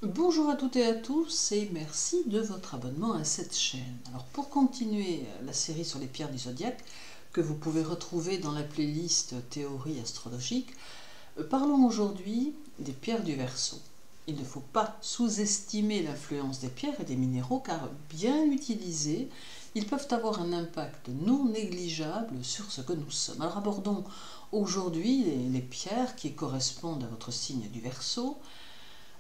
Bonjour à toutes et à tous et merci de votre abonnement à cette chaîne. Alors pour continuer la série sur les pierres du zodiaque que vous pouvez retrouver dans la playlist théorie astrologique, parlons aujourd'hui des pierres du Verseau. Il ne faut pas sous-estimer l'influence des pierres et des minéraux car bien utilisés, ils peuvent avoir un impact non négligeable sur ce que nous sommes. Alors abordons aujourd'hui les pierres qui correspondent à votre signe du Verseau.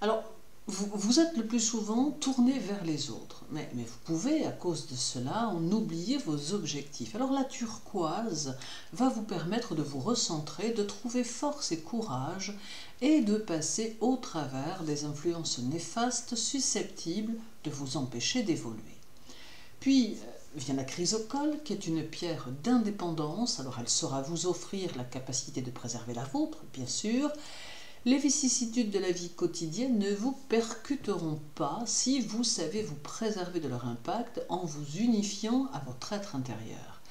Alors, vous êtes le plus souvent tourné vers les autres, mais vous pouvez, à cause de cela, en oublier vos objectifs. Alors la turquoise va vous permettre de vous recentrer, de trouver force et courage et de passer au travers des influences néfastes susceptibles de vous empêcher d'évoluer. Puis vient la chrysocole, qui est une pierre d'indépendance. Alors elle saura vous offrir la capacité de préserver la vôtre, bien sûr. Les vicissitudes de la vie quotidienne ne vous percuteront pas si vous savez vous préserver de leur impact en vous unifiant à votre être intérieur.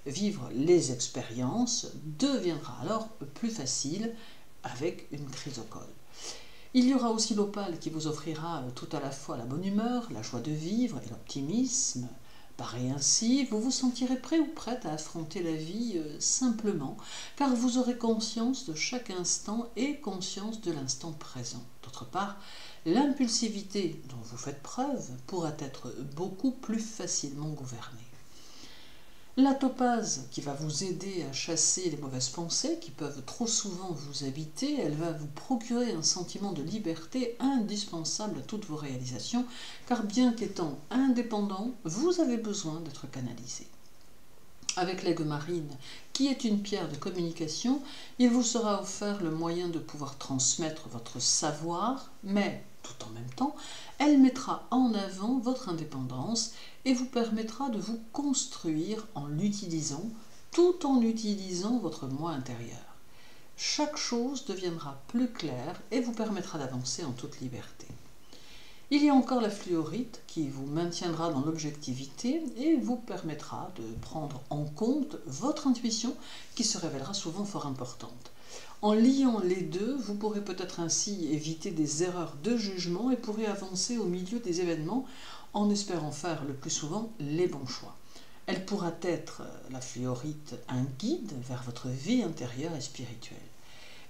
Vivre les expériences deviendra alors plus facile avec une chrysocole. Il y aura aussi l'opale qui vous offrira tout à la fois la bonne humeur, la joie de vivre et l'optimisme. Pareil ainsi, vous vous sentirez prêt ou prête à affronter la vie simplement, car vous aurez conscience de chaque instant et conscience de l'instant présent. D'autre part, l'impulsivité dont vous faites preuve pourra être beaucoup plus facilement gouvernée. La topaze qui va vous aider à chasser les mauvaises pensées qui peuvent trop souvent vous habiter, elle va vous procurer un sentiment de liberté indispensable à toutes vos réalisations, car bien qu'étant indépendant, vous avez besoin d'être canalisé. Avec l'aigle marine, qui est une pierre de communication, il vous sera offert le moyen de pouvoir transmettre votre savoir, mais tout en même temps, elle mettra en avant votre indépendance et vous permettra de vous construire en l'utilisant, tout en utilisant votre moi intérieur. Chaque chose deviendra plus claire et vous permettra d'avancer en toute liberté. Il y a encore la fluorite qui vous maintiendra dans l'objectivité et vous permettra de prendre en compte votre intuition qui se révélera souvent fort importante. En liant les deux, vous pourrez peut-être ainsi éviter des erreurs de jugement et pourrez avancer au milieu des événements en espérant faire le plus souvent les bons choix. Elle pourra être, la fluorite, un guide vers votre vie intérieure et spirituelle.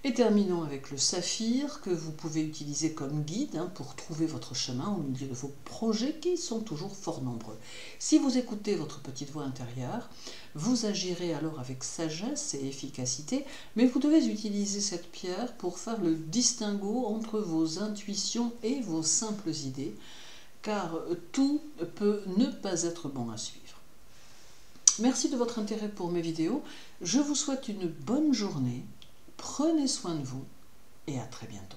Et terminons avec le saphir que vous pouvez utiliser comme guide pour trouver votre chemin au milieu de vos projets qui sont toujours fort nombreux. Si vous écoutez votre petite voix intérieure, vous agirez alors avec sagesse et efficacité, mais vous devez utiliser cette pierre pour faire le distinguo entre vos intuitions et vos simples idées, car tout peut ne pas être bon à suivre. Merci de votre intérêt pour mes vidéos. Je vous souhaite une bonne journée. Prenez soin de vous et à très bientôt.